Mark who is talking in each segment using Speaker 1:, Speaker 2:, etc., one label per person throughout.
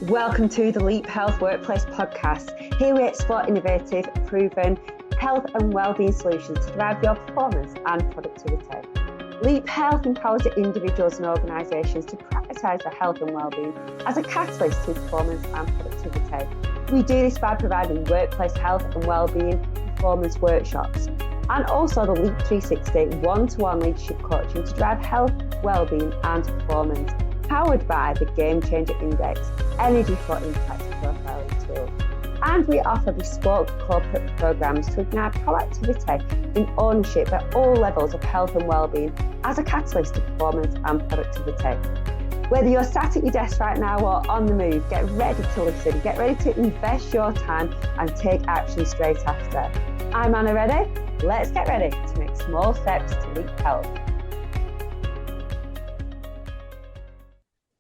Speaker 1: Welcome to the Leap Health Workplace Podcast. Here we explore innovative, proven health and wellbeing solutions to drive your performance and productivity. Leap Health empowers individuals and organisations to prioritise their health and wellbeing as a catalyst to performance and productivity. We do this by providing workplace health and wellbeing performance workshops and also the Leap 360 one-to-one leadership coaching to drive health, wellbeing and performance, powered by the Game Changer Index Energy for Impact profiling tool. And we offer bespoke corporate programs to ignite proactivity in ownership at all levels of health and wellbeing as a catalyst to performance and productivity. Whether you're sat at your desk right now or on the move, get ready to listen, get ready to invest your time and take action straight after. I'm Anna Ready. Let's get ready to make small steps to leap health.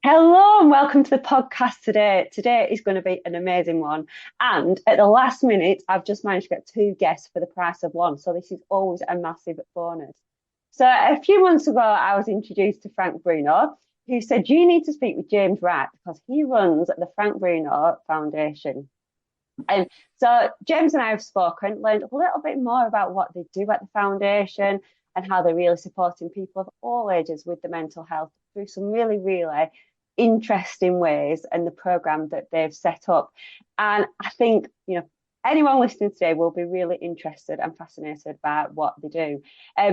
Speaker 1: Hello and welcome to the podcast today. Today is going to be an amazing one. And at the last minute, I've just managed to get two guests for the price of one. So this is always a massive bonus. So a few months ago, I was introduced to Frank Bruno, who said, you need to speak with James Wright because he runs the Frank Bruno Foundation. And so James and I have spoken, learned a little bit more about what they do at the foundation and how they're really supporting people of all ages with the mental health through some really interesting ways and the program that they've set up. And I think, anyone listening today will be really interested and fascinated by what they do.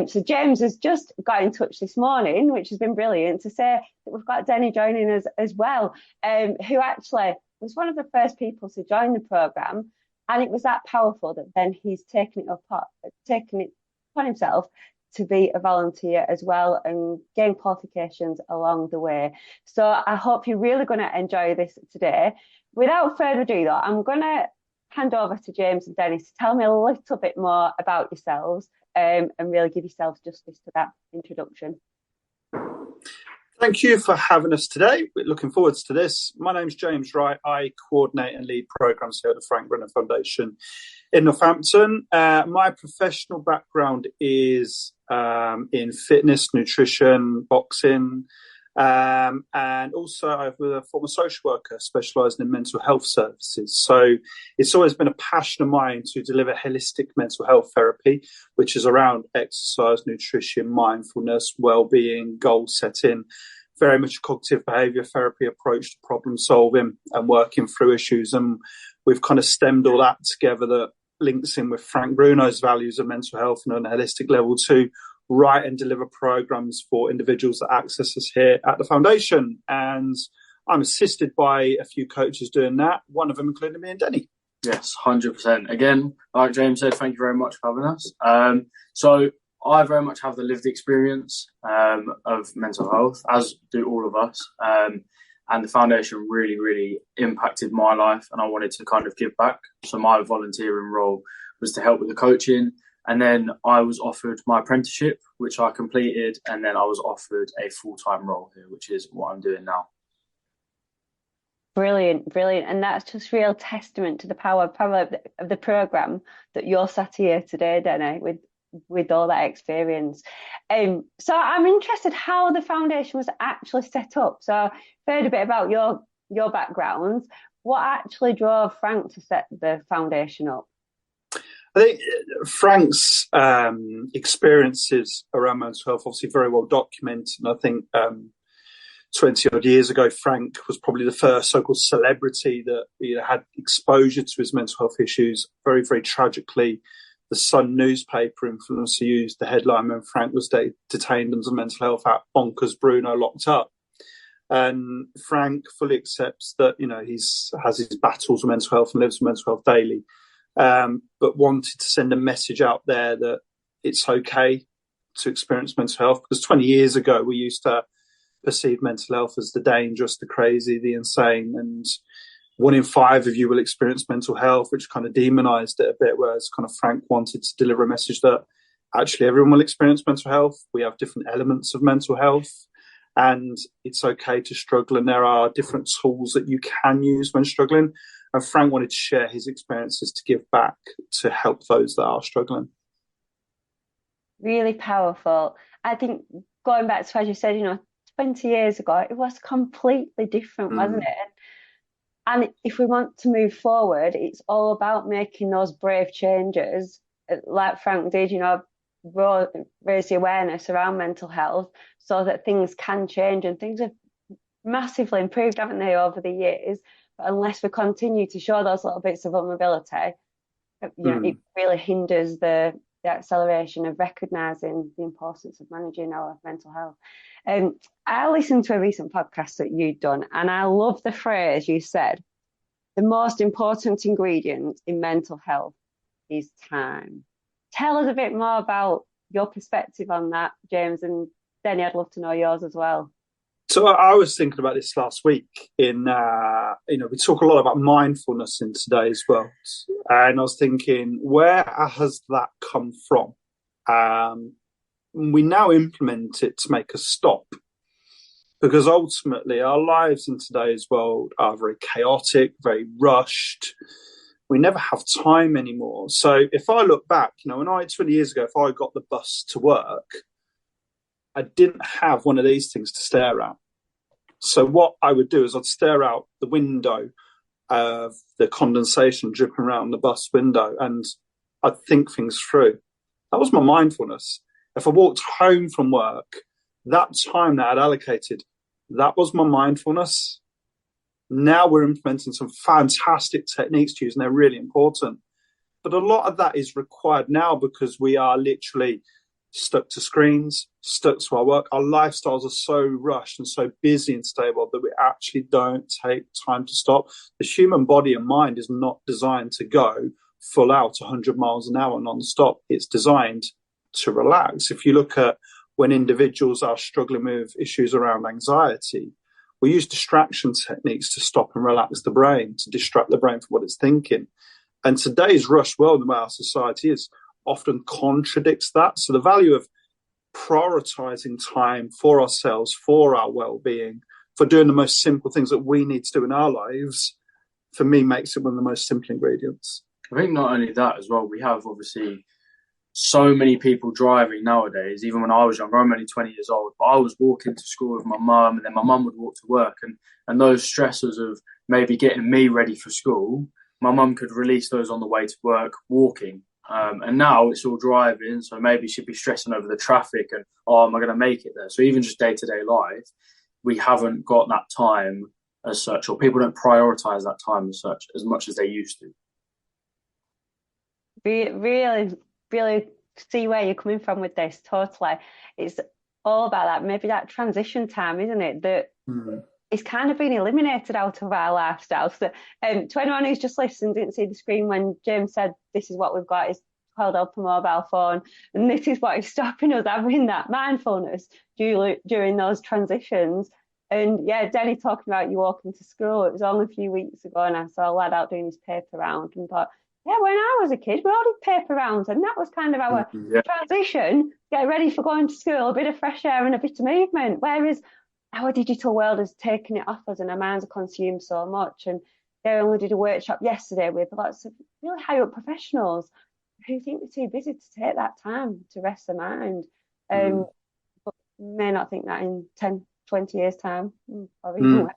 Speaker 1: So James has just got in touch this morning, which has been brilliant, to say that we've got Deni joining us as well, who actually was one of the first people to join the program. And it was that powerful that then he's taken it upon himself to be a volunteer as well and gain qualifications along the way. So I hope you're really going to enjoy this today. Without further ado though, I'm going to hand over to James and Dennis to tell me a little bit more about yourselves and really give yourselves justice to that introduction.
Speaker 2: Thank you for having us today. We're looking forward to this. My name's James Wright. I coordinate and lead programs here at the Frank Bruno Foundation in Northampton. My professional background is in fitness, nutrition, boxing, and also I'm a former social worker specialising in mental health services. So it's always been a passion of mine to deliver holistic mental health therapy, which is around exercise, nutrition, mindfulness, well-being, goal setting, very much a cognitive behaviour therapy approach to problem solving and working through issues. And we've kind of stemmed all that together that links in with Frank Bruno's values of mental health and on a holistic level to write and deliver programs for individuals that access us here at the foundation. And I'm assisted by a few coaches doing that, one of them including me and Deni.
Speaker 3: Yes, 100%. Again, like James said, thank you very much for having us. So I very much have the lived experience of mental health, as do all of us. And the foundation really impacted my life, and I wanted to kind of give back. So my volunteering role was to help with the coaching. And then I was offered my apprenticeship, which I completed. And then I was offered a full-time role here, which is what I'm doing now.
Speaker 1: Brilliant. And that's just real testament to the power of the programme that you're sat here today, Deni, with all that experience. So I'm interested how the foundation was actually set up. So I've heard a bit about your backgrounds. What actually drove Frank to set the foundation up?
Speaker 2: I think Frank's experiences around mental health obviously very well documented. And I think 20 odd years ago, Frank was probably the first so-called celebrity that had exposure to his mental health issues. Very, very tragically, the Sun newspaper influencer used the headline when Frank was detained under mental health at Bonkers Bruno locked up. And Frank fully accepts that, he has his battles with mental health and lives with mental health daily. But wanted to send a message out there that it's okay to experience mental health, because 20 years ago we used to perceive mental health as the dangerous, the crazy, the insane, and 1 in 5 of you will experience mental health, which kind of demonized it a bit, whereas kind of Frank wanted to deliver a message that actually everyone will experience mental health. We have different elements of mental health and it's okay to struggle, and there are different tools that you can use when struggling. And Frank wanted to share his experiences to give back to help those that are struggling.
Speaker 1: Really powerful. I think going back to, as you said, 20 years ago, it was completely different, wasn't it? And if we want to move forward, it's all about making those brave changes, like Frank did, raise the awareness around mental health so that things can change, and things have massively improved, haven't they, over the years? But unless we continue to show those little bits of vulnerability, it really hinders the acceleration of recognising the importance of managing our mental health. I listened to a recent podcast that you'd done, and I love the phrase you said: the most important ingredient in mental health is time. Tell us a bit more about your perspective on that, James, and Deni, I'd love to know yours as well.
Speaker 2: So I was thinking about this last week we talk a lot about mindfulness in today's world. And I was thinking, where has that come from? We now implement it to make us stop. Because ultimately our lives in today's world are very chaotic, very rushed. We never have time anymore. So if I look back, 20 years ago, if I got the bus to work, I didn't have one of these things to stare at. So what I would do is I'd stare out the window of the condensation dripping around the bus window, and I'd think things through. That was my mindfulness. If I walked home from work, that time that I'd allocated, that was my mindfulness. Now we're implementing some fantastic techniques to use, and they're really important. But a lot of that is required now because we are literally stuck to screens, stuck to our work. Our lifestyles are so rushed and so busy and stable that we actually don't take time to stop. The human body and mind is not designed to go full out 100 miles an hour non-stop. It's designed to relax. If you look at when individuals are struggling with issues around anxiety, we use distraction techniques to stop and relax the brain, to distract the brain from what it's thinking. And today's rush world, the way our society is, often contradicts that. So the value of prioritizing time for ourselves, for our well-being, for doing the most simple things that we need to do in our lives, for me, makes it one of the most simple ingredients.
Speaker 3: I think not only that as well, we have obviously so many people driving nowadays. Even when I was younger, I'm only 20 years old, but I was walking to school with my mum, and then my mum would walk to work, and those stresses of maybe getting me ready for school, my mum could release those on the way to work walking. And now it's all driving, so maybe she'd be stressing over the traffic and, am I going to make it there? So even just day-to-day life, we haven't got that time as such, or people don't prioritise that time as such as much as they used to.
Speaker 1: Really, really see where you're coming from with this, totally. It's all about that, maybe that transition time, isn't it? That it's kind of been eliminated out of our lifestyles. So, to anyone who's just listened, didn't see the screen when James said, this is what we've got, is held up a mobile phone, and this is what is stopping us having that mindfulness during those transitions. And yeah, Deni talking about you walking to school, it was only a few weeks ago, and I saw a lad out doing his paper round and thought, yeah, when I was a kid, we all did paper rounds, and that was kind of our transition, get ready for going to school, a bit of fresh air and a bit of movement. Whereas our digital world has taken it off us, and our minds are consumed so much. And they only did a workshop yesterday with lots of really high up professionals who think they're too busy to take that time to rest their mind, but may not think that in 10, 20 years' time, or even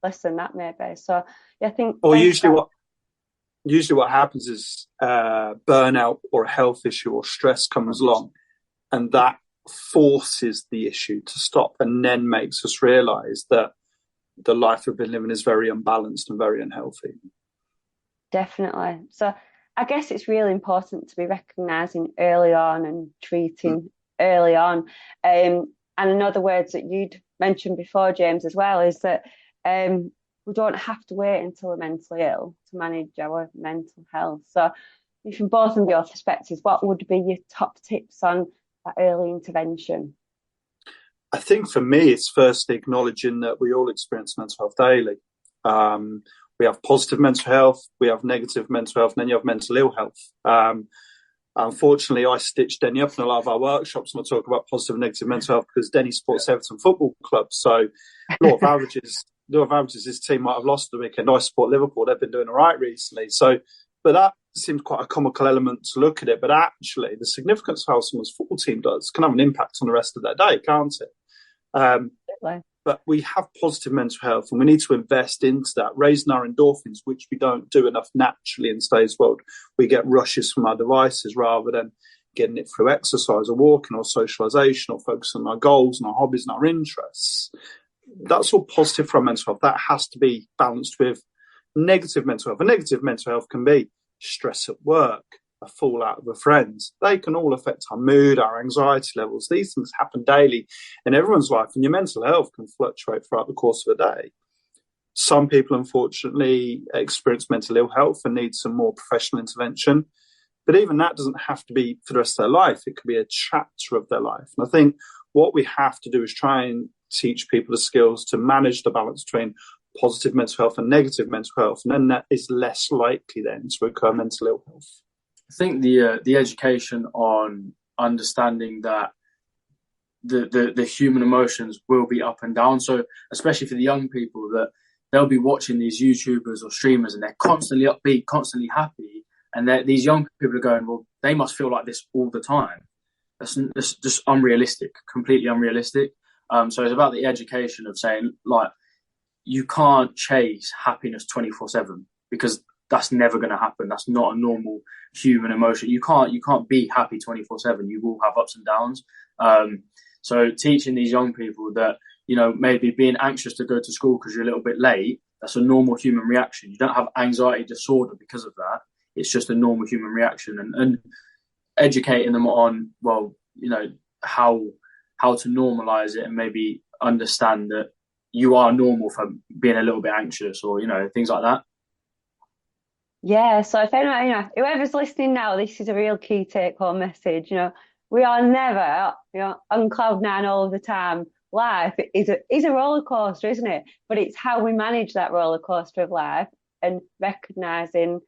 Speaker 1: less than that maybe. So yeah, I think.
Speaker 2: Or usually what happens is burnout or a health issue or stress comes along, and that forces the issue to stop, and then makes us realise that the life we've been living is very unbalanced and very unhealthy.
Speaker 1: Definitely. So I guess it's really important to be recognising early on and treating early on. And another words that you'd mentioned before, James, as well, is that we don't have to wait until we're mentally ill to manage our mental health. So from both of your perspectives, what would be your top tips on that early intervention?
Speaker 2: I think for me, it's firstly acknowledging that we all experience mental health daily. We have positive mental health, we have negative mental health, and then you have mental ill health. Unfortunately, I stitched Deni up in a lot of our workshops when I talk about positive and negative mental health, because Deni supports Everton Football Club. So a lot of averages, this team might have lost the weekend. I support Liverpool. They've been doing all right recently. So, but that seems quite a comical element to look at it. But actually, the significance of how someone's football team does can have an impact on the rest of their day, can't it? But we have positive mental health, and we need to invest into that, raising our endorphins, which we don't do enough naturally in today's world. We get rushes from our devices rather than getting it through exercise or walking or socialization or focusing on our goals and our hobbies and our interests. That's all positive for our mental health. That has to be balanced with negative mental health. And negative mental health can be stress at work, a fallout with friends. They can all affect our mood, our anxiety levels. These things happen daily in everyone's life, and your mental health can fluctuate throughout the course of a day. Some people, unfortunately, experience mental ill health and need some more professional intervention. But even that doesn't have to be for the rest of their life. It could be a chapter of their life. And I think what we have to do is try and teach people the skills to manage the balance between positive mental health and negative mental health. And then that is less likely then to occur mental ill health.
Speaker 3: I think the education on understanding that the human emotions will be up and down. So especially for the young people, that they'll be watching these YouTubers or streamers and they're constantly upbeat, constantly happy. And these young people are going, well, they must feel like this all the time. That's just unrealistic, completely unrealistic. So it's about the education of saying, like, you can't chase happiness 24/7 because that's never going to happen. That's not a normal human emotion. You can't be happy 24/7. You will have ups and downs. So teaching these young people that, you know, maybe being anxious to go to school because you're a little bit late, that's a normal human reaction. You don't have anxiety disorder because of that. It's just a normal human reaction, and educating them on, well, you know, how to normalize it and maybe understand that you are normal for being a little bit anxious, or, you know, things like that.
Speaker 1: Yeah, so if anyone, you know, whoever's listening now, this is a real key take-home message. You know, we are never, you know, on cloud nine all the time. Life is a roller coaster, isn't it? But it's how we manage that roller coaster of life and recognizing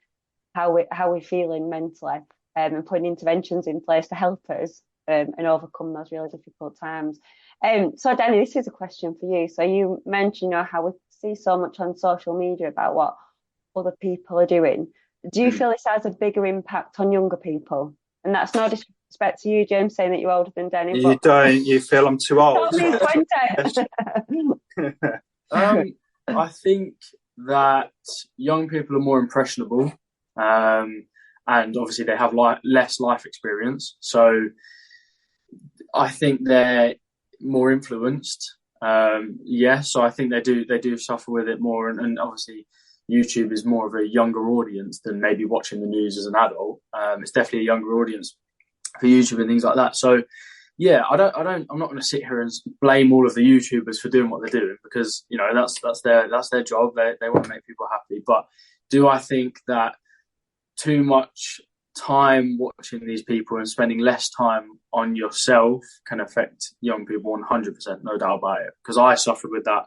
Speaker 1: how we're feeling mentally, and putting interventions in place to help us and overcome those really difficult times. So Deni, this is a question for you. So you mentioned, you know, how we see so much on social media about what other people are doing. Do you feel this has a bigger impact on younger people? And that's no disrespect to you, James, saying that you're older than Deni.
Speaker 2: You don't. You feel I'm too old.
Speaker 1: Me
Speaker 3: 20. I think that young people are more impressionable, and obviously they have less life experience. So I think they're more influenced. So I think they do suffer with it more, and obviously YouTube is more of a younger audience than maybe watching the news as an adult. It's definitely a younger audience for YouTube and things like that. So yeah, I'm not going to sit here and blame all of the YouTubers for doing what they're doing, because, you know, that's their job. They want to make people happy. But do I think that too much time watching these people and spending less time on yourself can affect young people? 100%, no doubt about it. Because I suffered with that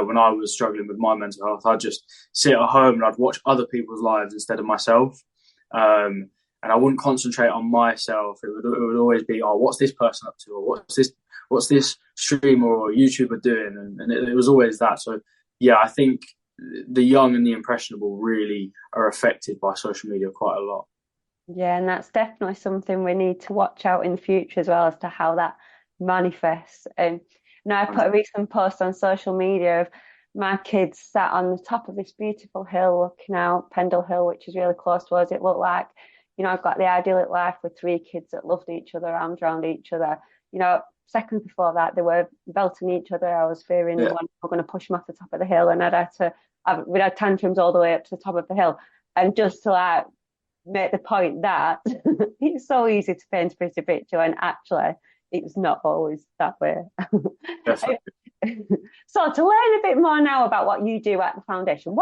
Speaker 3: when I was struggling with my mental health. I'd just sit at home and I'd watch other people's lives instead of myself. And I wouldn't concentrate on myself. It would always be, oh, what's this person up to? Or what's this streamer or YouTuber doing? And it was always that. So yeah, I think the young and the impressionable really are affected by social media quite a lot.
Speaker 1: Yeah, and that's definitely something we need to watch out in the future as well, as to how that manifests. Now, I put a recent post on social media of my kids sat on the top of this beautiful hill looking out, Pendle Hill, which is really close to us. It looked like, you know, I've got the idyllic life with 3 kids that loved each other, arms around each other. You know, seconds before that, they were belting each other. I was fearing one were going to push them off the top of the hill, and we'd had tantrums all the way up to the top of the hill. And just to like make the point that it's so easy to paint a pretty picture, and actually it's not always that way. So to learn a bit more now about what you do at the foundation,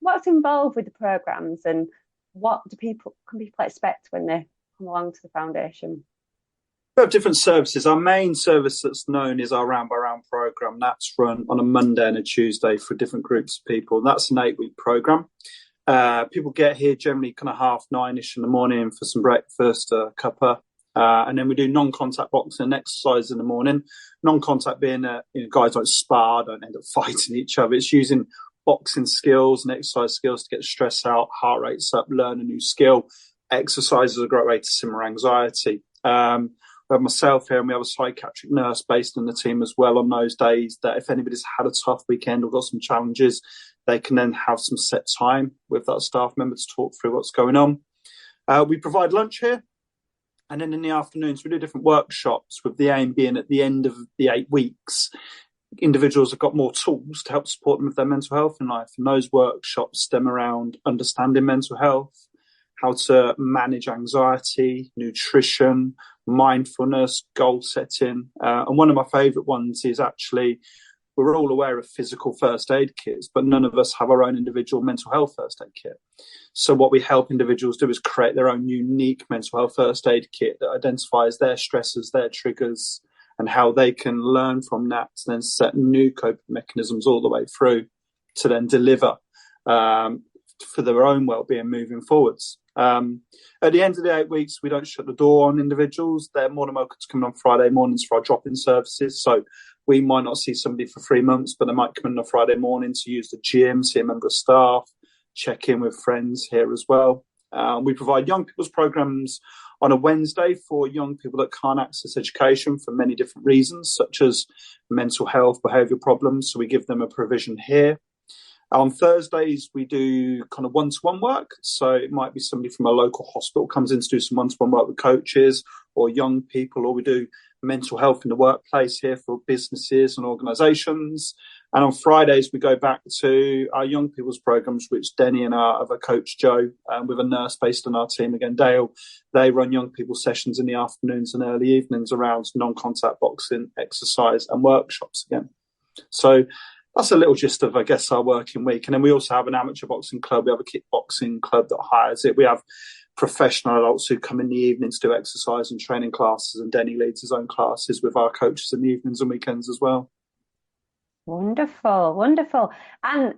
Speaker 1: what's involved with the programs, and what can people expect when they come along to the foundation?
Speaker 2: We have different services. Our main service that's known is our Round by Round program. That's run on a Monday and a Tuesday for different groups of people. That's an 8-week program. People get here generally kind of 9:30ish in the morning for some breakfast, a cuppa, and then we do non-contact boxing and exercise in the morning. Non-contact being guys don't spar, don't end up fighting each other. It's using boxing skills and exercise skills to get stress out, heart rates up, learn a new skill. Exercise is a great way to simmer anxiety. We have myself here, and we have a psychiatric nurse based in the team as well on those days, that if anybody's had a tough weekend or got some challenges, they can then have some set time with that staff member to talk through what's going on. We provide lunch here. And then in the afternoons, we do different workshops, with the aim being at the end of the 8 weeks, individuals have got more tools to help support them with their mental health in life. And those workshops stem around understanding mental health, how to manage anxiety, nutrition, mindfulness, goal setting. And one of my favourite ones is actually, we're all aware of physical first aid kits, but none of us have our own individual mental health first aid kit. So what we help individuals do is create their own unique mental health first aid kit that identifies their stressors, their triggers, and how they can learn from that to then set new coping mechanisms all the way through to then deliver for their own well-being moving forwards. At the end of the 8 weeks, we don't shut the door on individuals. They're more than welcome to come in on Friday mornings for our drop-in services. So we might not see somebody for 3 months, but they might come in on a Friday morning to use the gym, see a member of staff, check in with friends here as well. We provide young people's programs on a Wednesday for young people that can't access education for many different reasons, such as mental health, behavioural problems. So we give them a provision here. On Thursdays, we do kind of one-to-one work. So it might be somebody from a local hospital comes in to do some one-to-one work with coaches or young people, or we do mental health in the workplace here for businesses and organisations. And on Fridays, we go back to our young people's programs, which Deni and our other coach, Joe, with a nurse based on our team, again, Dale, they run young people's sessions in the afternoons and early evenings around non-contact boxing, exercise and workshops again. So that's a little gist of, I guess, our working week. And then we also have an amateur boxing club. We have a kickboxing club that hires it. We have professional adults who come in the evenings to do exercise and training classes, and Deni leads his own classes with our coaches in the evenings and weekends as well.
Speaker 1: Wonderful, wonderful. And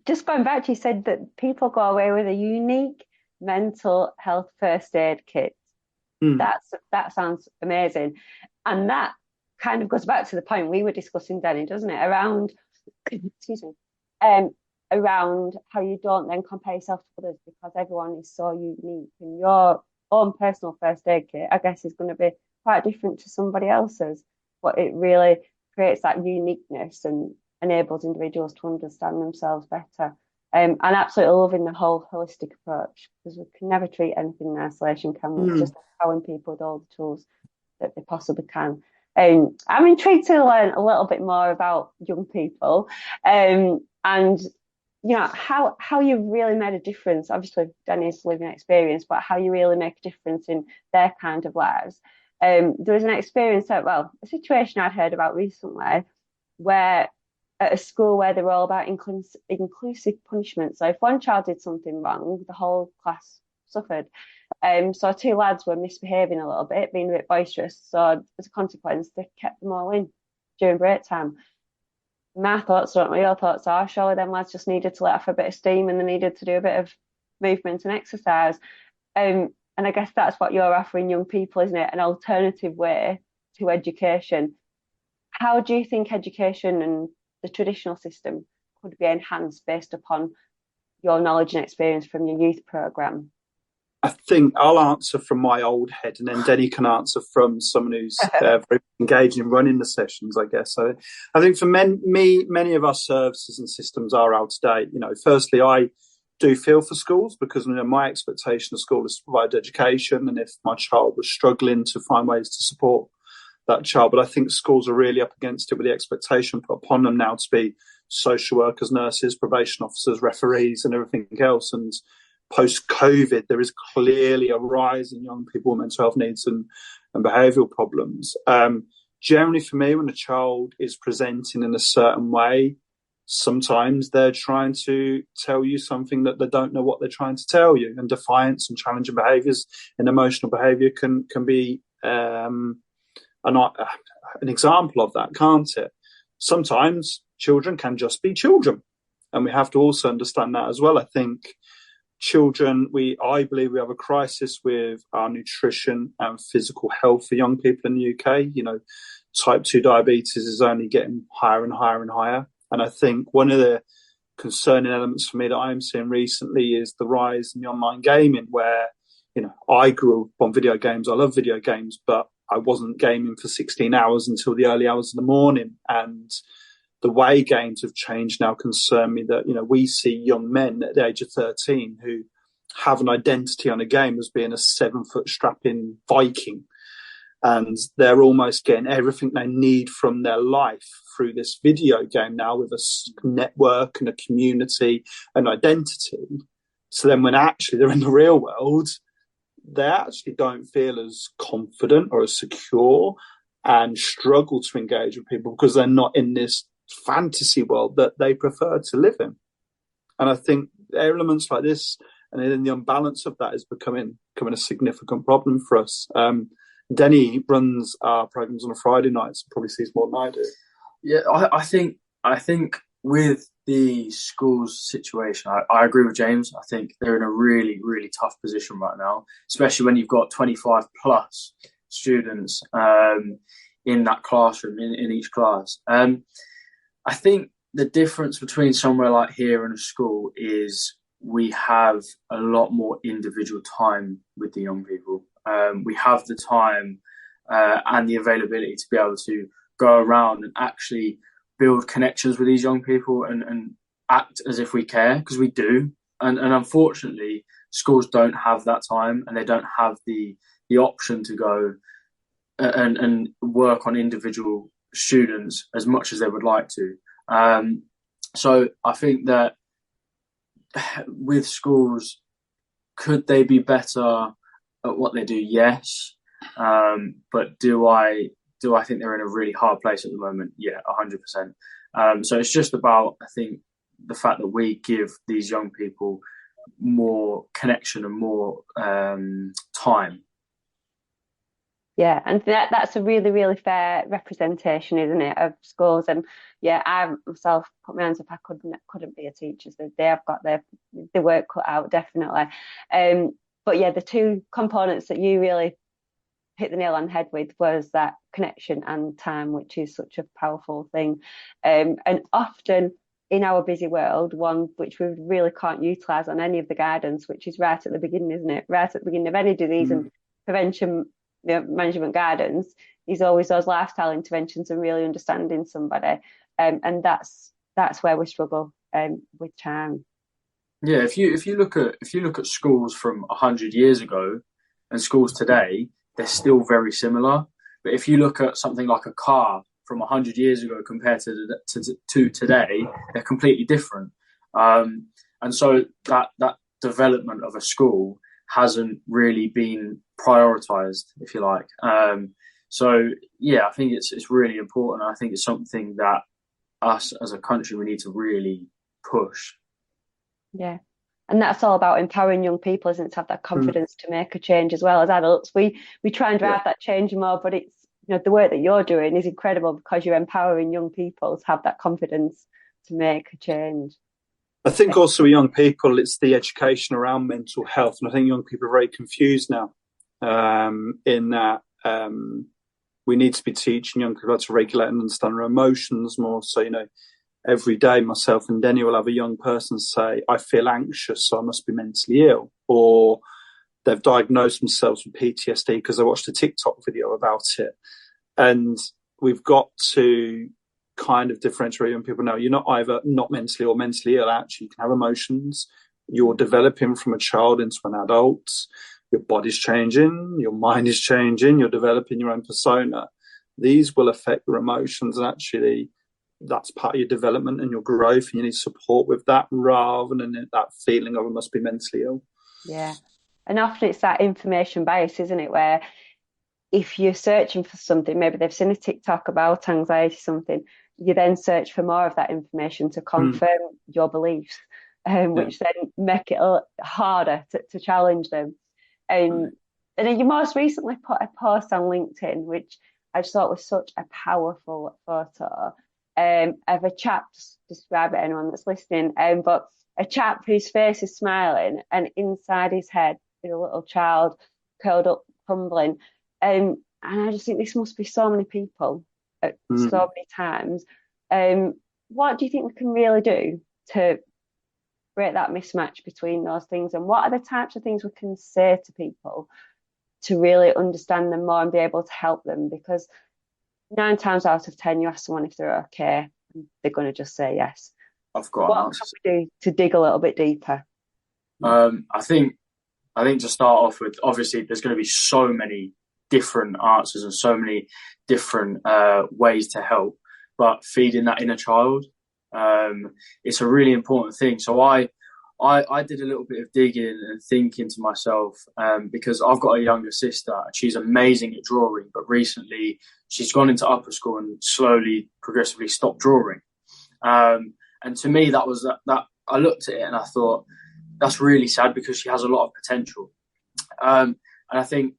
Speaker 1: just going back to, you said that people go away with a unique mental health first aid kit. That sounds amazing. And that kind of goes back to the point we were discussing, Deni, doesn't it? Around, excuse me, around how you don't then compare yourself to others, because everyone is so unique, and your own personal first aid kit, I guess, is going to be quite different to somebody else's, but it really creates that uniqueness and enables individuals to understand themselves better. And absolutely loving the whole holistic approach, because we can never treat anything in isolation, can we? It's just empowering people with all the tools that they possibly can. I'm intrigued to learn a little bit more about young people, and you know how you really made a difference. Obviously, Deni's living experience, but how you really make a difference in their kind of lives. There was an experience a situation I'd heard about recently, where at a school where they were all about inclusive punishment. So if one child did something wrong, the whole class suffered. So 2 lads were misbehaving a little bit, being a bit boisterous. So as a consequence, they kept them all in during break time. My thoughts, I don't know what your thoughts are, surely them lads just needed to let off a bit of steam, and they needed to do a bit of movement and exercise. And I guess that's what you're offering young people, isn't it? An alternative way to education. How do you think education and the traditional system could be enhanced based upon your knowledge and experience from your youth programme?
Speaker 2: I think I'll answer from my old head, and then Deni can answer from someone who's very engaged in running the sessions, I guess. So I think for many of our services and systems are out of date. You know, firstly, I do feel for schools, because my expectation of school is to provide education, and if my child was struggling, to find ways to support that child. But I think schools are really up against it with the expectation put upon them now to be social workers, nurses, probation officers, referees and everything else. And post-COVID, there is clearly a rise in young people with mental health needs and behavioural problems. Generally for me, when a child is presenting in a certain way, sometimes they're trying to tell you something that they don't know what they're trying to tell you. And defiance and challenging behaviours and emotional behaviour can be an example of that, can't it? Sometimes children can just be children, and we have to also understand that as well. I think children, I believe we have a crisis with our nutrition and physical health for young people in the UK. You know, type 2 diabetes is only getting higher and higher and higher. And I think one of the concerning elements for me that I'm seeing recently is the rise in the online gaming, where, you know, I grew up on video games. I love video games, but I wasn't gaming for 16 hours until the early hours of the morning. And the way games have changed now concern me that, we see young men at the age of 13 who have an identity on a game as being a 7-foot strapping Viking. And they're almost getting everything they need from their life through this video game now, with a network and a community and identity. So then when actually they're in the real world, they actually don't feel as confident or as secure, and struggle to engage with people because they're not in this fantasy world that they prefer to live in. And I think elements like this and then the unbalance of that is becoming a significant problem for us. Deni runs our programs on a Friday night, so probably sees more than I do.
Speaker 3: Yeah, I think with the schools situation, I agree with James. I think they're in a really, really tough position right now, especially when you've got 25 plus students in that classroom, in each class. I think the difference between somewhere like here and a school is we have a lot more individual time with the young people. We have the time and the availability to be able to go around and actually build connections with these young people and act as if we care, because we do. And unfortunately, schools don't have that time, and they don't have the option to go and work on individual students as much as they would like to. So I think that with schools, could they be better at what they do? Yes. But do I think they're in a really hard place at the moment? Yeah, 100%. So it's just about, I think, the fact that we give these young people more connection and more time.
Speaker 1: Yeah, and that's a really, really fair representation, isn't it, of schools? And yeah, I myself put my hands up. I couldn't be a teacher. So they have got their work cut out, definitely. But yeah, the two components that you really hit the nail on the head with was that connection and time, which is such a powerful thing. And often in our busy world, one which we really can't utilise on any of the guidance, which is right at the beginning, isn't it? Right at the beginning of any disease and prevention management guidance is always those lifestyle interventions and really understanding somebody. And that's where we struggle with time.
Speaker 3: Yeah, if you look at schools from 100 years ago and schools today, they're still very similar. But if you look at something like a car from 100 years ago compared to today, they're completely different. And so that development of a school hasn't really been prioritized, if you like. So yeah, I think it's really important. I think it's something that us as a country, we need to really push. Yeah.
Speaker 1: And that's all about empowering young people, isn't it, to have that confidence to make a change as well. As adults, we try and drive that change more, but it's, the work that you're doing is incredible because you're empowering young people to have that confidence to make a change.
Speaker 2: I think also with young people, it's the education around mental health. And I think young people are very confused now in that we need to be teaching young people how to regulate and understand their emotions more. So, every day myself and Deni will have a young person say, I feel anxious, so I must be mentally ill. Or they've diagnosed themselves with PTSD because they watched a TikTok video about it. And we've got to kind of differentiate young people. No, you're not either not mentally or mentally ill. Actually, you can have emotions. You're developing from a child into an adult. Your body's changing. Your mind is changing. You're developing your own persona. These will affect your emotions, and actually that's part of your development and your growth, and you need support with that rather than that feeling of I must be mentally ill.
Speaker 1: Yeah. And often it's that information bias, isn't it, where if you're searching for something, maybe they've seen a TikTok about anxiety, something, you then search for more of that information to confirm your beliefs, which then make it harder to challenge them. And then you most recently put a post on LinkedIn, which I just thought was such a powerful photo of a chap, just describe it to anyone that's listening, but a chap whose face is smiling and inside his head is a little child curled up, crumbling. And I just think this must be so many people at so many times. What do you think we can really do to break that mismatch between those things? And what are the types of things we can say to people to really understand them more and be able to help them, because 9 times out of 10, you ask someone if they're okay, and they're going to just say yes.
Speaker 3: I've got
Speaker 1: What
Speaker 3: an answer.
Speaker 1: can we do to dig a little bit deeper?
Speaker 3: I think to start off with, obviously, there's going to be so many different answers and so many different ways to help. But feeding that inner child, it's a really important thing. So I did a little bit of digging and thinking to myself, because I've got a younger sister and she's amazing at drawing, but recently she's gone into upper school and slowly, progressively stopped drawing. And to me, that was that I looked at it and I thought, that's really sad because she has a lot of potential. And I think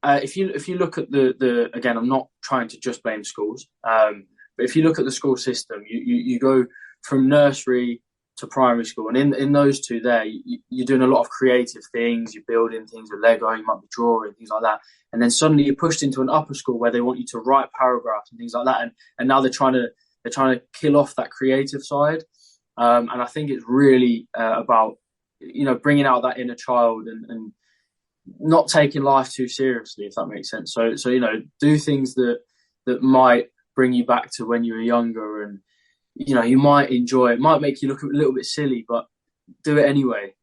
Speaker 3: if you look at the again, I'm not trying to just blame schools, but if you look at the school system, you go from nursery to primary school, and in those two there, you're doing a lot of creative things, you're building things with Lego, you might be drawing, things like that, and then suddenly you're pushed into an upper school where they want you to write paragraphs and things like that, and now they're trying to kill off that creative side, and I think it's really about bringing out that inner child and not taking life too seriously, if that makes sense. So do things that might bring you back to when you were younger, and you might enjoy it. Might make you look a little bit silly, but do it anyway.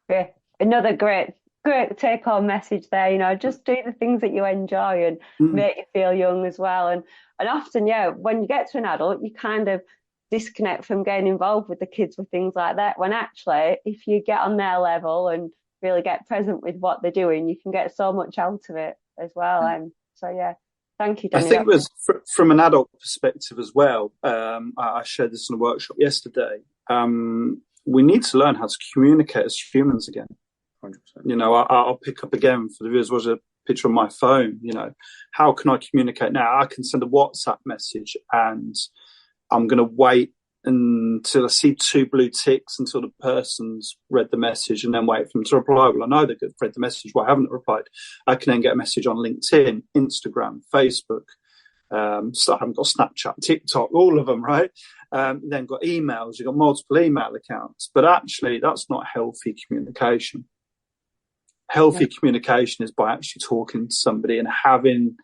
Speaker 1: Yeah, another great take-home message there. Just do the things that you enjoy and make you feel young as well. And often, when you get to an adult, you kind of disconnect from getting involved with the kids with things like that. When actually, if you get on their level and really get present with what they're doing, you can get so much out of it as well. And so, thank you, Deni.
Speaker 2: I think it was from an adult perspective as well. I shared this in a workshop yesterday. We need to learn how to communicate as humans again.
Speaker 3: 100%.
Speaker 2: I'll pick up again for the viewers. Was a picture on my phone. How can I communicate now? I can send a WhatsApp message, and I'm going to wait until I see 2 blue ticks until the person's read the message, and then wait for them to reply. Well, I know they've read the message, but I haven't replied. I can then get a message on LinkedIn, Instagram, Facebook. So I haven't got Snapchat, TikTok, all of them, right? Then got emails. You've got multiple email accounts. But actually, that's not healthy communication. Healthy communication is by actually talking to somebody and having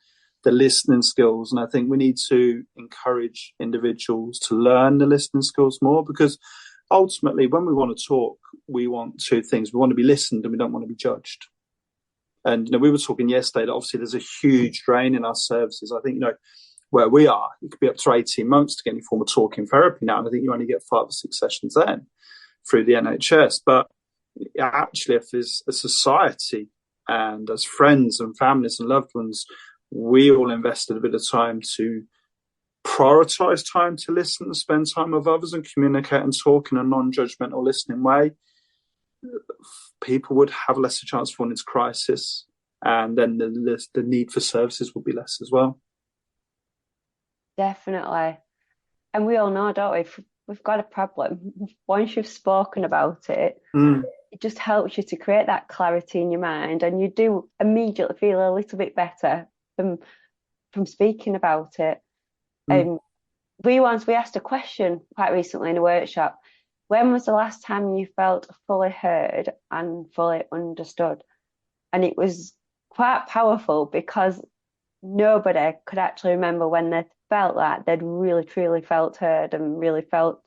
Speaker 2: the listening skills. And I think we need to encourage individuals to learn the listening skills more, because ultimately when we want to talk, we want 2 things. We want to be listened and we don't want to be judged. And, we were talking yesterday that obviously there's a huge drain in our services. I think, where we are, it could be up to 18 months to get any form of talking therapy now. And I think you only get 5 or 6 sessions then through the NHS. But actually, if there's a society and as friends and families and loved ones, we all invested a bit of time to prioritise time to listen and spend time with others and communicate and talk in a non-judgmental listening way, people would have less a chance of falling into crisis, and then the need for services would be less as well.
Speaker 1: Definitely. And we all know, don't we, if we've got a problem, once you've spoken about it, it just helps you to create that clarity in your mind, and you do immediately feel a little bit better from speaking about it. We asked a question quite recently in a workshop. When was the last time you felt fully heard and fully understood? And it was quite powerful, because nobody could actually remember when they felt like they'd really truly felt heard and really felt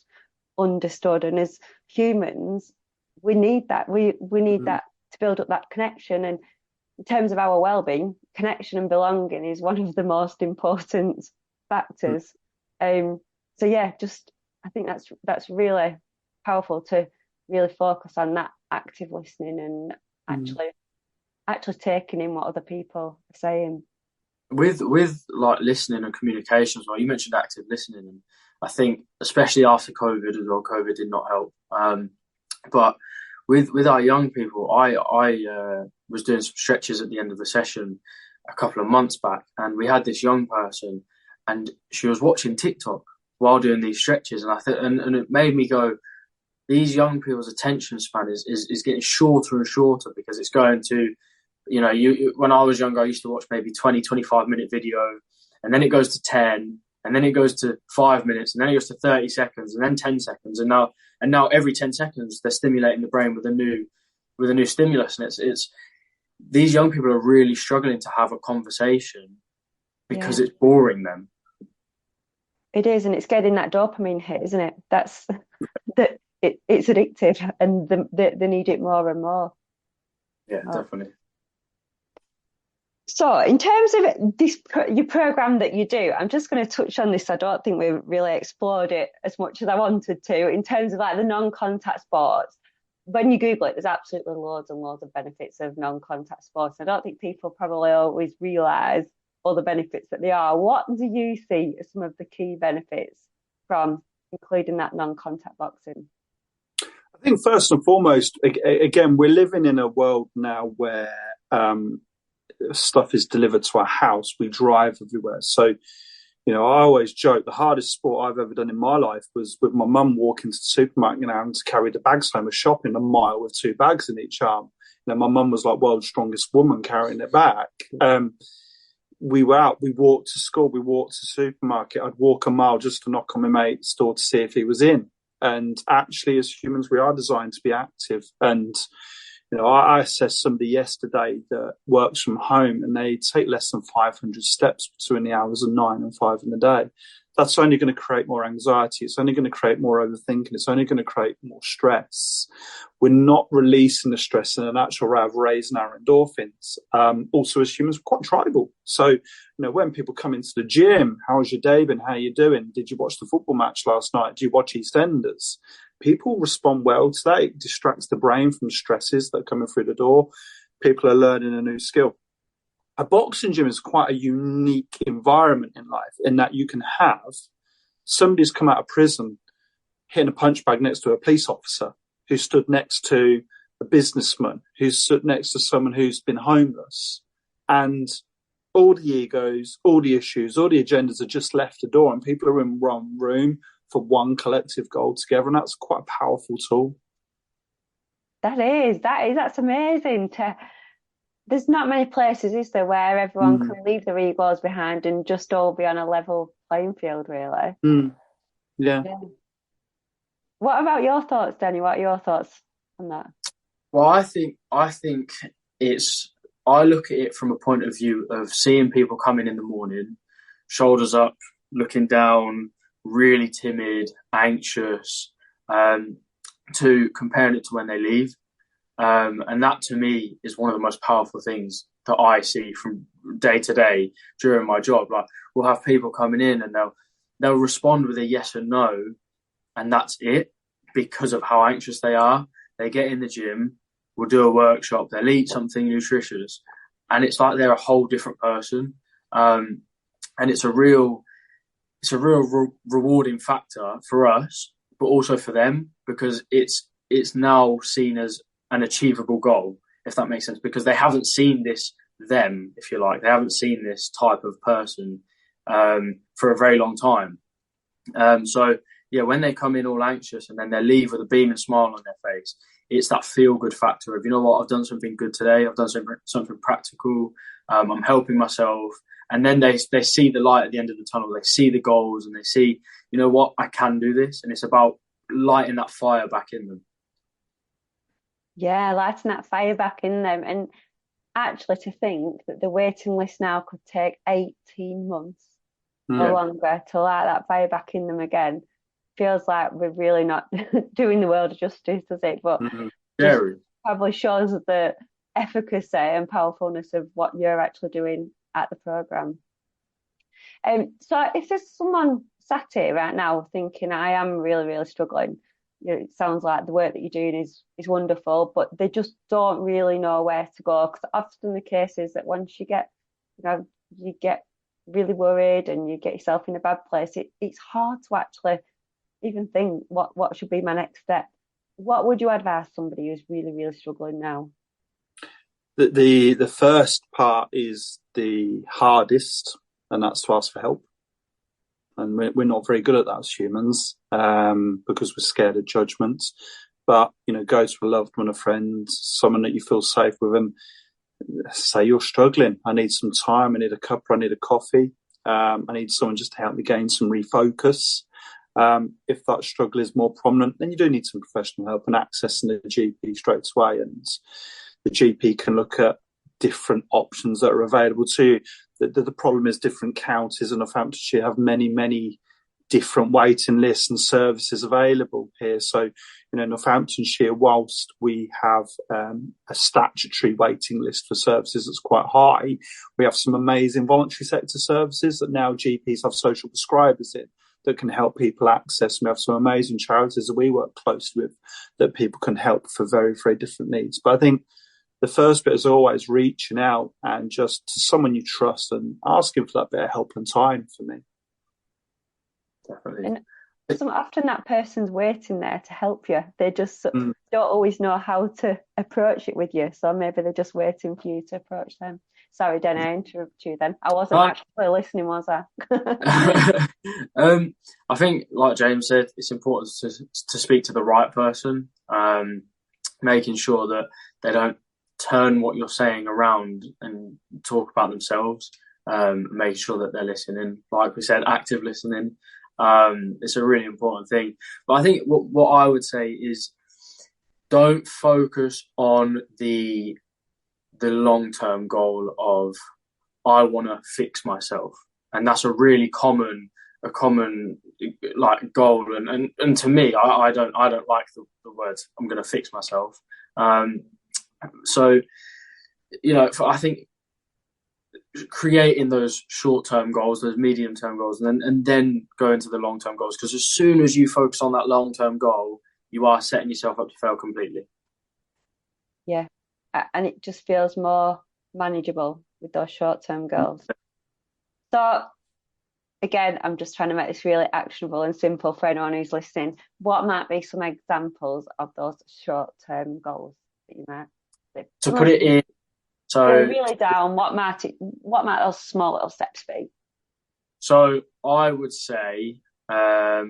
Speaker 1: understood. And as humans, we need that. We need that to build up that connection. And in terms of our well-being, connection and belonging is one of the most important factors. I think that's really powerful, to really focus on that active listening and actually taking in what other people are saying.
Speaker 3: With like listening and communication as well, you mentioned active listening, and I think especially after COVID as well, COVID did not help. But with our young people, I was doing some stretches at the end of the session a couple of months back, and we had this young person, and she was watching TikTok while doing these stretches, and and it made me go, these young people's attention span is getting shorter and shorter, because it's going to, when I was younger, I used to watch maybe 20, 25-minute video, and then it goes to 10, and then it goes to 5 minutes, and then it goes to 30 seconds, and then 10 seconds, and now every 10 seconds they're stimulating the brain with a new stimulus, and it's these young people are really struggling to have a conversation because it's boring them.
Speaker 1: It is, and it's getting that dopamine hit, isn't it? That's that it's addictive, and they need it more and more.
Speaker 3: Yeah, definitely.
Speaker 1: So, in terms of this, your program that you do, I'm just going to touch on this. I don't think we really explored it as much as I wanted to. In terms of like the non-contact sports, when you Google it, there's absolutely loads and loads of benefits of non-contact sports. I don't think people probably always realise all the benefits that they are. What do you see as some of the key benefits from including that non-contact boxing?
Speaker 2: I think first and foremost, again, we're living in a world now where stuff is delivered to our house. We drive everywhere. So, I always joke the hardest sport I've ever done in my life was with my mum walking to the supermarket and having to carry the bags home of shopping a mile with 2 bags in each arm. My mum was like world's strongest woman carrying it back. We were out, we walked to school, we walked to the supermarket. I'd walk a mile just to knock on my mate's door to see if he was in. And actually, as humans, we are designed to be active. And I assessed somebody yesterday that works from home and they take less than 500 steps between the hours of 9 and 5 in the day. That's only going to create more anxiety. It's only going to create more overthinking. It's only going to create more stress. We're not releasing the stress in a natural way of raising our endorphins. Also, as humans, we're quite tribal. So, when people come into the gym, how's your day been? How are you doing? Did you watch the football match last night? Do you watch EastEnders? People respond well to that. It distracts the brain from stresses that are coming through the door. People are learning a new skill. A boxing gym is quite a unique environment in life in that you can have somebody's come out of prison hitting a punch bag next to a police officer who stood next to a businessman who stood next to someone who's been homeless. And all the egos, all the issues, all the agendas are just left the door and people are in one room for one collective goal together. And that's quite a powerful tool.
Speaker 1: That's amazing. There's not many places, is there, where everyone can leave their egos behind and just all be on a level playing field, really.
Speaker 2: Yeah.
Speaker 1: What about your thoughts, Deni? What are your thoughts on that?
Speaker 3: Well, I think I look at it from a point of view of seeing people coming in the morning, shoulders up, looking down, really timid, anxious, to comparing it to when they leave. And that to me is one of the most powerful things that I see from day to day during my job. Like, we'll have people coming in and they'll respond with a yes or no, and that's it, because of how anxious they are. They get in the gym, we'll do a workshop, they'll eat something nutritious, and it's like they're a whole different person. And it's a real rewarding factor for us, but also for them, because it's now seen as an achievable goal, if that makes sense, because they haven't seen this them, if you like. They haven't seen this type of person for a very long time. So, yeah, when they come in all anxious and then they leave with a beaming smile on their face, it's that feel-good factor of, you know what, I've done something good today, I've done something practical, I'm helping myself. And then they see the light at the end of the tunnel, they see the goals, and they see, you know what, I can do this. And it's about lighting that fire back in them.
Speaker 1: Yeah, lighting that fire back in them. And actually to think that the waiting list now could take 18 months or longer to light that fire back in them again feels like we're really not doing the world justice, does it? But just probably shows the efficacy and powerfulness of what you're actually doing at the programme. So if there's someone sat here right now thinking, I am really, really struggling, it sounds like the work that you're doing is wonderful, but they just don't really know where to go, because often the case is that once you get really worried and you get yourself in a bad place, it's hard to actually even think what should be my next step. What would you advise somebody who's really, really struggling now?
Speaker 2: The first part is the hardest, and that's to ask for help. And we're not very good at that as humans, because we're scared of judgment. But, go to a loved one, a friend, someone that you feel safe with, and say you're struggling. I need some time. I need a cuppa. I need a coffee. I need someone just to help me gain some refocus. If that struggle is more prominent, then you do need some professional help and accessing the GP straight away. And the GP can look at different options that are available to you. The problem is different counties in Northamptonshire have many different waiting lists and services available here. So, Northamptonshire, whilst we have a statutory waiting list for services that's quite high, we have some amazing voluntary sector services that now GPs have social prescribers in that can help people access. We have some amazing charities that we work closely with that people can help for very, very different needs. But I think the first bit is always reaching out and just to someone you trust and asking for that bit of help and time for me.
Speaker 3: Definitely.
Speaker 1: And so often that person's waiting there to help you. They just don't always know how to approach it with you. So maybe they're just waiting for you to approach them. Sorry, Deni, I interrupted you then. I wasn't actually listening, was I?
Speaker 3: I think, like James said, it's important to speak to the right person, making sure that they don't turn what you're saying around and talk about themselves, making sure that they're listening. Like we said, active listening. It's a really important thing. But I think what I would say is don't focus on the long-term goal of I want to fix myself. And that's a really common like goal. And to me, I don't like the words I'm going to fix myself. So, I think creating those short-term goals, those medium-term goals, and then go into the long-term goals. Because as soon as you focus on that long-term goal, you are setting yourself up to fail completely.
Speaker 1: Yeah, and it just feels more manageable with those short-term goals. So, again, I'm just trying to make this really actionable and simple for anyone who's listening. What might be some examples of those short-term goals that you might?
Speaker 3: To put it in, so
Speaker 1: really down, what might those small little steps be?
Speaker 3: So I would say I'll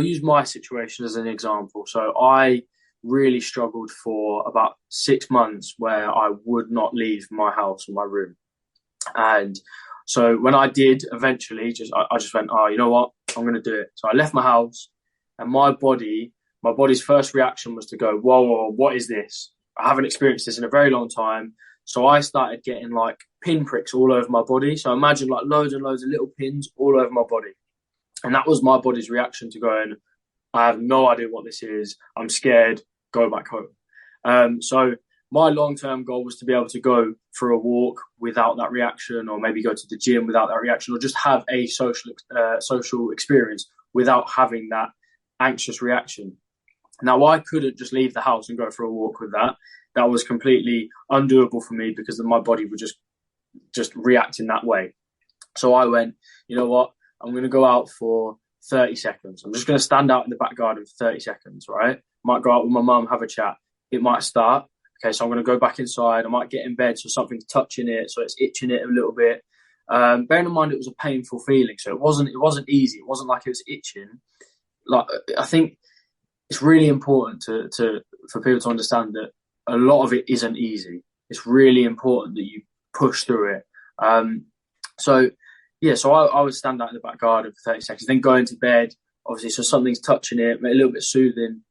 Speaker 3: use my situation as an example. So I really struggled for about 6 months where I would not leave my house or my room. And so when I did eventually, I just went, oh, you know what? I'm going to do it. So I left my house, and my body's first reaction was to go, whoa, what is this? I haven't experienced this in a very long time. So I started getting like pinpricks all over my body. So imagine like loads and loads of little pins all over my body. And that was my body's reaction to going, I have no idea what this is. I'm scared. Go back home. So my long-term goal was to be able to go for a walk without that reaction, or maybe go to the gym without that reaction, or just have a social experience without having that anxious reaction. Now, I couldn't just leave the house and go for a walk with that. That was completely undoable for me because my body would just react in that way. So I went, you know what? I'm going to go out for 30 seconds. I'm just going to stand out in the back garden for 30 seconds, right? Might go out with my mum, have a chat. It might start. Okay, so I'm going to go back inside. I might get in bed, so something's touching it, so it's itching it a little bit. Bearing in mind it was a painful feeling, so it wasn't easy. It wasn't like it was itching. Like, I think it's really important for people to understand that a lot of it isn't easy. It's really important that you push through it. So I would stand out in the back garden for 30 seconds, then go into bed, obviously, so something's touching it, a little bit soothing.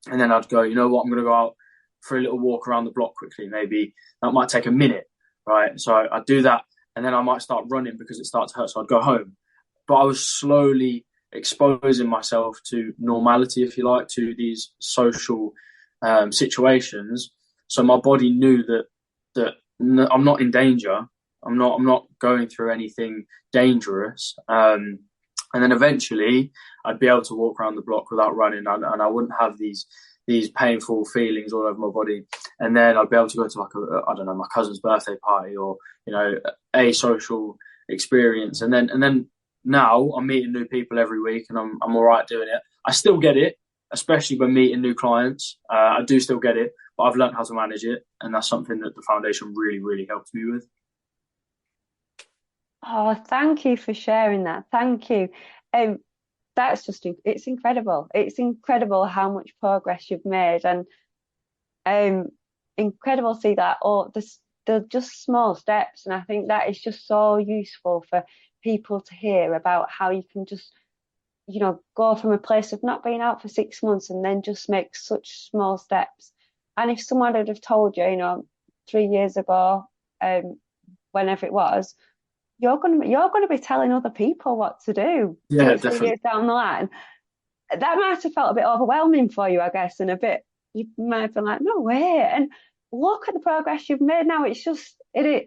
Speaker 3: And then I'd go, you know what, I'm going to go out for a little walk around the block quickly. Maybe that might take a minute, right? So I'd do that, and then I might start running because it starts to hurt, so I'd go home. But I was slowly exposing myself to normality, if you like, to these social situations. So my body knew that I'm not in danger. I'm not going through anything dangerous. And then eventually I'd be able to walk around the block without running, and I wouldn't have these painful feelings all over my body. And then I'd be able to go to like my cousin's birthday party, or, a social experience. And then now I'm meeting new people every week, and I'm all right doing it. I still get it, especially when meeting new clients. I do still get it, but I've learned how to manage it. And that's something that the foundation really, really helped me with.
Speaker 1: Oh, thank you for sharing that. Thank you. That's it's incredible. It's incredible how much progress you've made, and incredible to see that. They're just small steps, and I think that is just so useful for people to hear about how you can just, go from a place of not being out for 6 months and then just make such small steps. And if someone had have told you, 3 years ago, whenever it was, you're gonna be telling other people what to do.
Speaker 3: Yeah,
Speaker 1: 3
Speaker 3: definitely.
Speaker 1: years down the line. That might have felt a bit overwhelming for you, I guess, and a bit, you might have been like, no way. And look at the progress you've made now. It is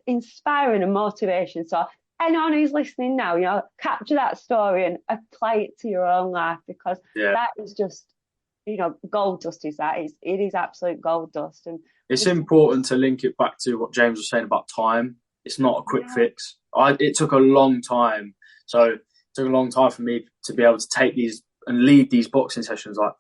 Speaker 1: inspiring and motivation. So anyone who's listening now, capture that story and apply it to your own life, because that is just, gold dust is that. It is absolute gold dust. And
Speaker 3: it's important to link it back to what James was saying about time. It's not a quick fix. It took a long time. So it took a long time for me to be able to take these and lead these boxing sessions. Like,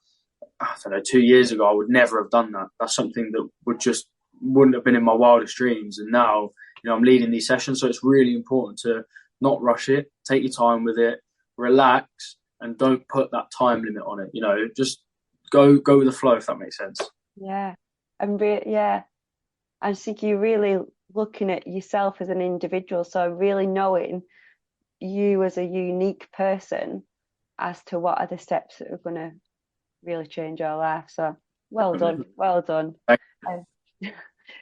Speaker 3: I don't know, 2 years ago, I would never have done that. That's something that wouldn't have been in my wildest dreams. And now, I'm leading these sessions. So it's really important to not rush it, take your time with it, relax, and don't put that time limit on it. Just go with the flow, if that makes sense.
Speaker 1: Yeah. I think you're really looking at yourself as an individual. So really knowing you as a unique person as to what are the steps that are going to really change your life. So well done.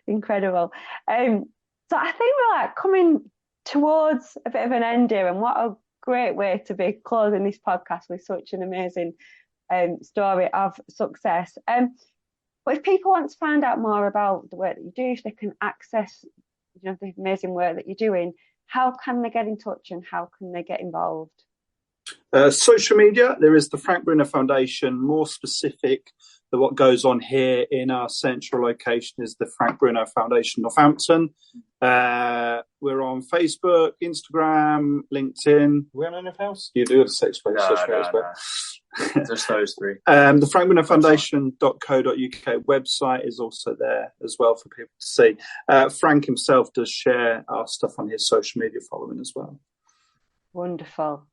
Speaker 1: Incredible. So I think we're coming towards a bit of an end here, and what a great way to be closing this podcast with such an amazing story of success. But if people want to find out more about the work that you do, if they can access the amazing work that you're doing, how can they get in touch and how can they get involved?
Speaker 2: Social media, there is the Frank Bruno Foundation. More specific than what goes on here in our central location is the Frank Bruno Foundation, Northampton. We're on Facebook, Instagram, LinkedIn. We're on anything else? You do have a social media.
Speaker 3: No. Just those three.
Speaker 2: The Frank Bruno Foundation.co.uk website is also there as well for people to see. Frank himself does share our stuff on his social media following as well.
Speaker 1: Wonderful.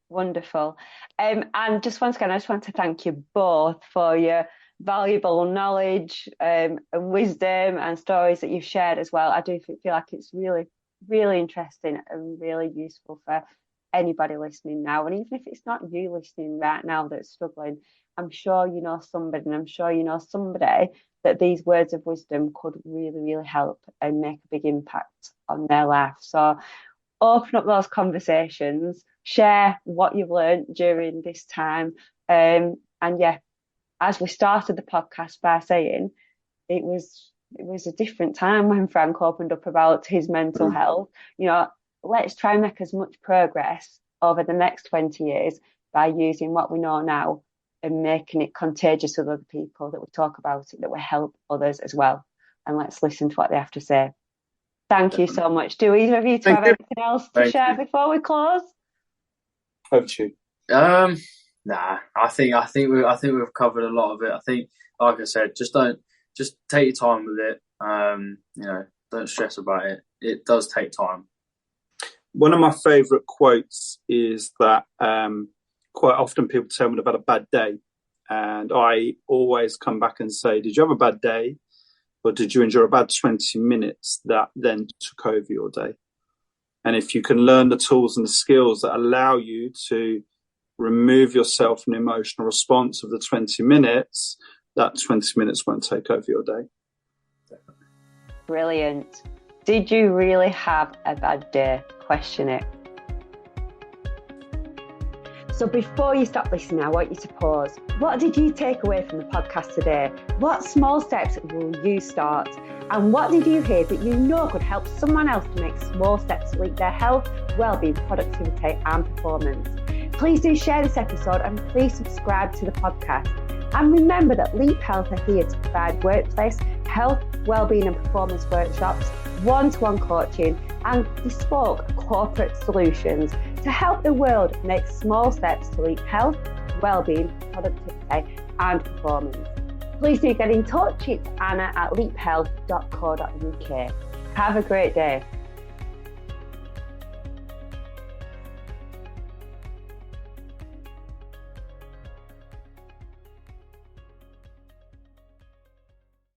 Speaker 1: And just once again, I just want to thank you both for your valuable knowledge and wisdom and stories that you've shared as well. I do feel like it's really, really interesting and really useful for anybody listening now. And even if it's not you listening right now that's struggling, I'm sure you know somebody, and I'm sure you know somebody that these words of wisdom could really, really help and make a big impact on their life. So open up those conversations, share what you've learned during this time. As we started the podcast by saying, it was a different time when Frank opened up about his mental health. Let's try and make as much progress over the next 20 years by using what we know now and making it contagious with other people, that we talk about it, that we help others as well. And let's listen to what they have to say. Thank you so much. Do either of you have anything else to share before we close?
Speaker 2: Over to you.
Speaker 3: Nah, I think we've covered a lot of it. I think, like I said, just take your time with it. Don't stress about it. It does take time.
Speaker 2: One of my favourite quotes is that quite often people tell me they've had a bad day, and I always come back and say, did you have a bad day? Or did you endure a bad 20 minutes that then took over your day? And if you can learn the tools and the skills that allow you to remove yourself from the emotional response of the 20 minutes, that 20 minutes won't take over your day.
Speaker 1: Brilliant. Did you really have a bad day? Question it. So before you stop listening, I want you to pause. What did you take away from the podcast today? What small steps will you start? And what did you hear that you know could help someone else to make small steps to lead their health, well-being, productivity and performance? Please do share this episode and please subscribe to the podcast. And remember that Leap Health are here to provide workplace, health, well-being and performance workshops, one-to-one coaching and bespoke corporate solutions to help the world make small steps to leap health, well-being, productivity and performance. Please do get in touch. It's Anna at leaphealth.co.uk. Have a great day.